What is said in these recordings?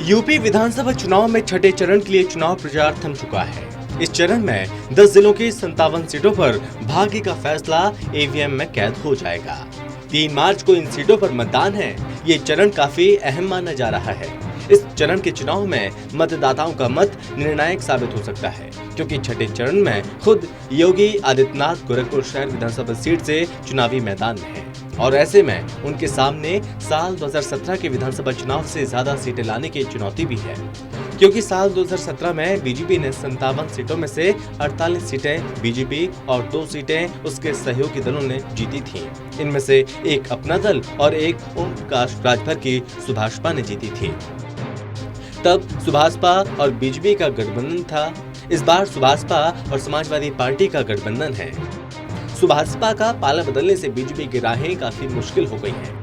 UP विधानसभा चुनाव में छठे चरण के लिए चुनाव प्रचार थम चुका है। इस चरण में 10 जिलों की 57 सीटों पर भाग्य का फैसला ईवीएम में कैद हो जाएगा। 3 मार्च को इन सीटों पर मतदान है। ये चरण काफी अहम माना जा रहा है। इस चरण के चुनाव में मतदाताओं का मत निर्णायक साबित हो सकता है, क्योंकि छठे चरण में खुद योगी आदित्यनाथ गोरखपुर शहर विधानसभा सीट से चुनावी मैदान में हैं और ऐसे में उनके सामने साल 2017 के विधानसभा चुनाव से ज्यादा सीटें लाने की चुनौती भी है, क्योंकि साल 2017 में बीजेपी ने 57 सीटों में से 48 सीटें बीजेपी और 2 सीटें उसके सहयोगी दलों ने जीती थीं। इनमें से एक अपना दल और एक ओम प्रकाश राजभर की सुभाषपा ने जीती थी। तब सुभाषपा और बीजेपी का गठबंधन था। इस बार सुभाषपा और समाजवादी पार्टी का गठबंधन है। सुभाषपा का पाला बदलने से बीजेपी की राहें काफी मुश्किल हो गई हैं।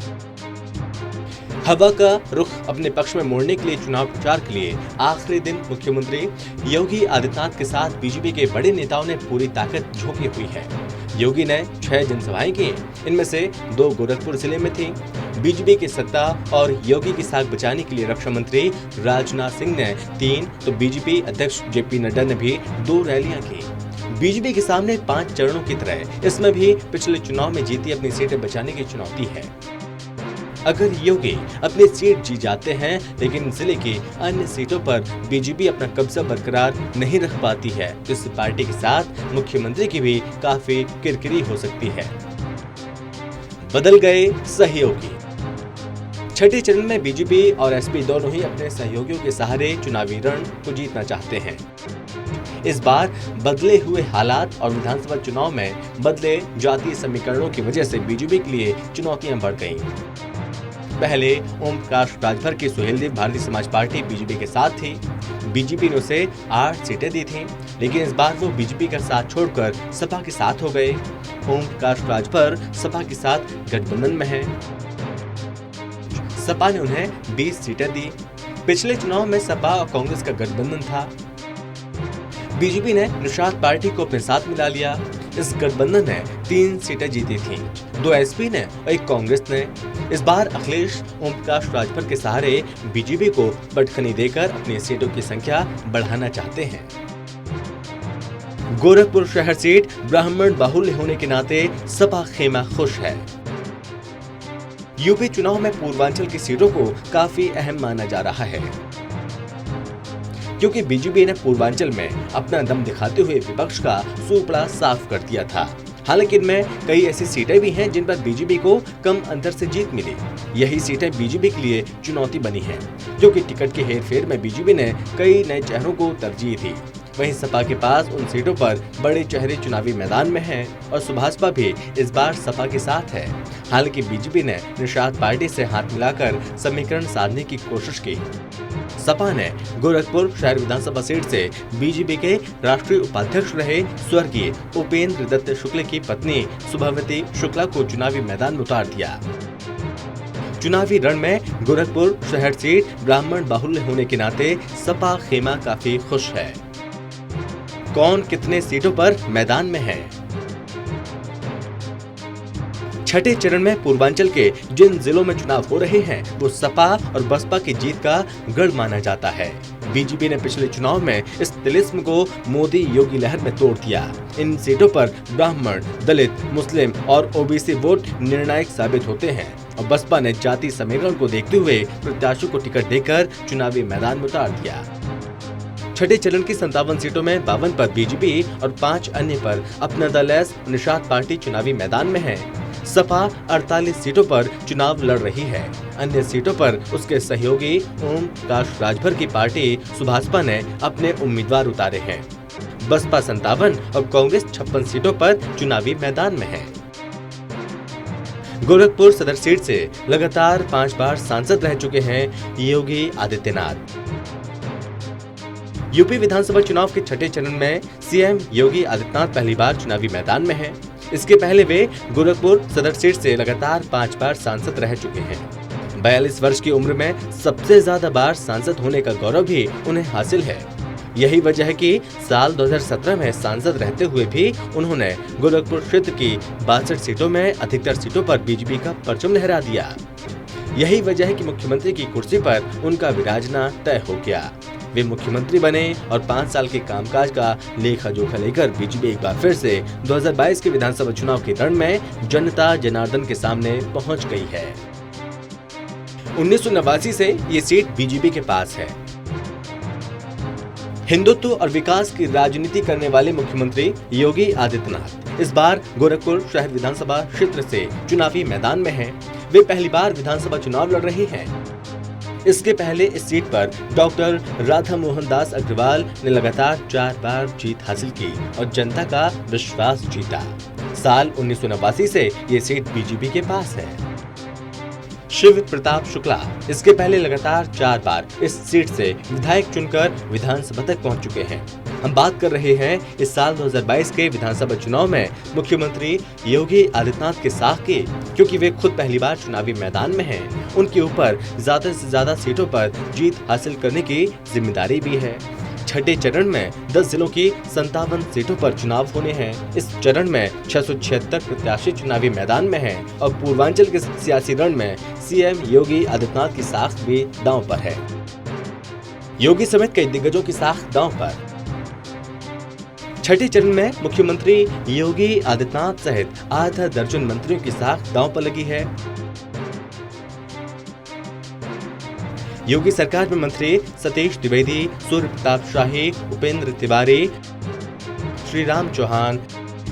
हवा का रुख अपने पक्ष में मोड़ने के लिए चुनाव प्रचार के लिए आखिरी दिन मुख्यमंत्री योगी आदित्यनाथ के साथ बीजेपी के बड़े नेताओं ने पूरी ताकत झोंकी हुई है। योगी ने 6 जनसभाएं की, इनमें से 2 गोरखपुर जिले में थी। बीजेपी की सत्ता और योगी की साख बचाने के लिए रक्षा मंत्री राजनाथ सिंह ने 3 तो बीजेपी अध्यक्ष जेपी नड्डा ने भी 2 रैलियां की। बीजेपी के सामने 5 चरणों की तरह इसमें भी पिछले चुनाव में जीती अपनी सीटें बचाने की चुनौती है। अगर योगी अपनी सीट जीत जाते हैं, लेकिन जिले की अन्य सीटों पर बीजेपी अपना कब्जा बरकरार नहीं रख पाती है, तो इस पार्टी के साथ मुख्यमंत्री की भी काफी किरकिरी हो सकती है। बदल गए सहयोगी। छठे चरण में बीजेपी और एसपी दोनों ही अपने सहयोगियों के सहारे चुनावी रण को जीतना चाहते हैं। इस बार बदले हुए हालात और विधानसभा चुनाव में बदले जातीय समीकरणों की वजह से बीजेपी के लिए चुनौतियां बढ़ गईं। पहले ओम प्रकाश राजभर की सुहेलदेव भारतीय समाज पार्टी बीजेपी के साथ थी। बीजेपी ने उसे 8 सीटें दी थीं, लेकिन इस बार वो बीजेपी का साथ छोड़कर सपा के साथ हो गए। ओम प्रकाश राजभर सपा के साथ गठबंधन में है। सपा ने उन्हें 20 सीटें दी। पिछले चुनाव में सपा और कांग्रेस का गठबंधन था। बीजेपी ने निषाद पार्टी को अपने साथ मिला लिया। इस गठबंधन ने 3 सीटें जीती थीं, 2 एसपी ने और 1 कांग्रेस ने। इस बार अखिलेश ओम प्रकाश राजभर के सहारे बीजेपी को बटखनी देकर अपनी सीटों की संख्या बढ़ाना चाहते हैं। गोरखपुर शहर सीट ब्राह्मण बाहुल्य होने के नाते सपा खेमा खुश है। यूपी चुनाव में पूर्वांचल की सीटों को काफी अहम माना जा रहा है, क्योंकि बीजेपी ने पूर्वांचल में अपना दम दिखाते हुए विपक्ष का सूपड़ा साफ कर दिया था। हालांकि इनमें कई ऐसी सीटें भी हैं जिन पर बीजेपी को कम अंतर से जीत मिली। यही सीटें बीजेपी के लिए चुनौती बनी हैं, क्योंकि टिकट के हेरफेर में बीजेपी ने कई नए चेहरों को तरजीह दी। वहीं सपा के पास उन सीटों पर बड़े चेहरे चुनावी मैदान में हैं और सुभाषपा भी इस बार सपा के साथ है। हालांकि बीजेपी ने निषाद पार्टी से हाथ मिलाकर समीकरण साधने की कोशिश की। सपा ने गोरखपुर शहर विधानसभा सीट से बीजेपी के राष्ट्रीय उपाध्यक्ष रहे स्वर्गीय उपेंद्र दत्त शुक्ल की पत्नी सुभावती शुक्ला को चुनावी मैदान में उतार दिया। चुनावी रण में गोरखपुर शहर सीट ब्राह्मण बाहुल्य होने के नाते सपा खेमा काफी खुश है। कौन कितने सीटों पर मैदान में है? छठे चरण में पूर्वांचल के जिन जिलों में चुनाव हो रहे हैं, वो सपा और बसपा की जीत का गढ़ माना जाता है। बीजेपी ने पिछले चुनाव में इस तिलिस्म को मोदी योगी लहर में तोड़ दिया। इन सीटों पर ब्राह्मण, दलित, मुस्लिम और ओबीसी वोट निर्णायक साबित होते हैं और बसपा ने जाति समीकरण को देखते हुए प्रत्याशियों को टिकट देकर चुनावी मैदान में उतार दिया। छठे चरण की 57 सीटों में 52 पर बीजेपी और 5 अन्य पर अपना दल एस निषाद पार्टी चुनावी मैदान में है। सपा 48 सीटों पर चुनाव लड़ रही है। अन्य सीटों पर उसके सहयोगी ओम प्रकाश राजभर की पार्टी सुभाषपा ने अपने उम्मीदवार उतारे हैं। बसपा 57 और कांग्रेस 56 सीटों पर चुनावी मैदान में है। गोरखपुर सदर सीट से लगातार 5 बार सांसद रह चुके हैं योगी आदित्यनाथ। यूपी विधानसभा चुनाव के छठे चरण में सीएम योगी आदित्यनाथ पहली बार चुनावी मैदान में हैं। इसके पहले वे गोरखपुर सदर सीट से लगातार 5 बार सांसद रह चुके हैं। 42 वर्ष की उम्र में सबसे ज्यादा बार सांसद होने का गौरव भी उन्हें हासिल है। यही वजह है कि साल 2017 में सांसद रहते हुए भी उन्होंने गोरखपुर क्षेत्र की 62 सीटों में अधिकतर सीटों पर बीजेपी का परचम लहरा दिया। यही वजह है कि मुख्यमंत्री की कुर्सी पर उनका विराजना तय हो गया। वे मुख्यमंत्री बने और 5 साल के कामकाज का लेखा जोखा लेकर बीजेपी एक बार फिर से 2022 के विधानसभा चुनाव के रण में जनता जनार्दन के सामने पहुंच गई है। 1989 से ये सीट बीजेपी के पास है। हिंदुत्व और विकास की राजनीति करने वाले मुख्यमंत्री योगी आदित्यनाथ इस बार गोरखपुर शहर विधानसभा क्षेत्र से चुनावी मैदान में हैं। वे पहली बार विधानसभा चुनाव लड़ रहे हैं। इसके पहले इस सीट पर डॉक्टर राधा मोहन दास अग्रवाल ने लगातार 4 बार जीत हासिल की और जनता का विश्वास जीता। साल 1989 से ये सीट बीजेपी के पास है। शिव प्रताप शुक्ला इसके पहले लगातार 4 बार इस सीट से विधायक चुनकर विधानसभा तक पहुंच चुके हैं। हम बात कर रहे हैं इस साल 2022 के विधानसभा चुनाव में मुख्यमंत्री योगी आदित्यनाथ के साथ की, क्योंकि वे खुद पहली बार चुनावी मैदान में हैं। उनके ऊपर ज्यादा से ज्यादा सीटों पर जीत हासिल करने की जिम्मेदारी भी है। छठे चरण में 10 जिलों की 57 सीटों पर चुनाव होने हैं। इस चरण में 676 प्रत्याशी चुनावी मैदान में हैं और पूर्वांचल के सियासी रण में सीएम योगी आदित्यनाथ की साख भी दांव पर है। योगी समेत कई दिग्गजों की साख दांव पर। छठे चरण में मुख्यमंत्री योगी आदित्यनाथ सहित आधा दर्जन मंत्रियों की साख दांव पर लगी है। योगी सरकार में मंत्री सतीश द्विवेदी, सूर्य प्रताप शाही, उपेंद्र तिवारी, श्रीराम चौहान,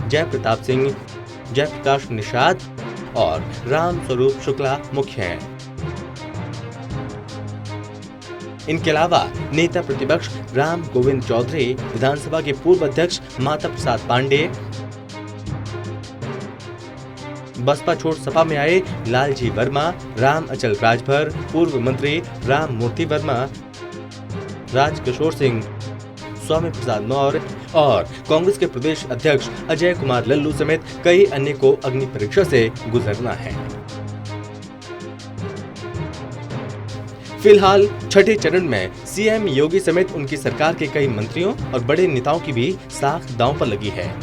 जय प्रताप सिंह, जयप्रकाश निषाद और राम स्वरूप शुक्ला मुख्य हैं। इनके अलावा नेता प्रतिपक्ष राम गोविंद चौधरी, विधानसभा के पूर्व अध्यक्ष माता प्रसाद पांडे, बसपा छोड़ सपा में आए लालजी वर्मा, राम अचल राजभर, पूर्व मंत्री राम मूर्ति वर्मा, राजकिशोर सिंह, स्वामी प्रसाद मौर्य और कांग्रेस के प्रदेश अध्यक्ष अजय कुमार लल्लू समेत कई अन्य को अग्नि परीक्षा से गुजरना है। फिलहाल छठे चरण में सीएम योगी समेत उनकी सरकार के कई मंत्रियों और बड़े नेताओं की भी साख दांव पर लगी है।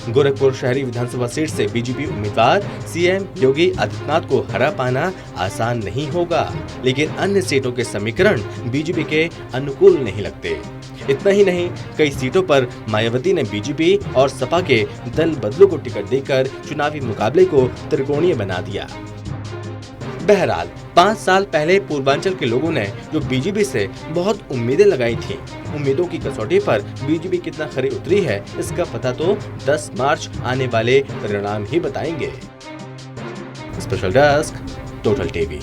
गोरखपुर शहरी विधानसभा सीट से बीजेपी उम्मीदवार सीएम योगी आदित्यनाथ को हरा पाना आसान नहीं होगा, लेकिन अन्य सीटों के समीकरण बीजेपी के अनुकूल नहीं लगते। इतना ही नहीं, कई सीटों पर मायावती ने बीजेपी और सपा के दल बदलू को टिकट देकर चुनावी मुकाबले को त्रिकोणीय बना दिया। बहरहाल 5 साल पहले पूर्वांचल के लोगों ने जो बीजेपी से बहुत उम्मीदें लगाई थीं, उम्मीदों की कसौटी पर बीजेपी कितना खरी उतरी है, इसका पता तो 10 मार्च आने वाले परिणाम ही बताएंगे। Special desk, total TV.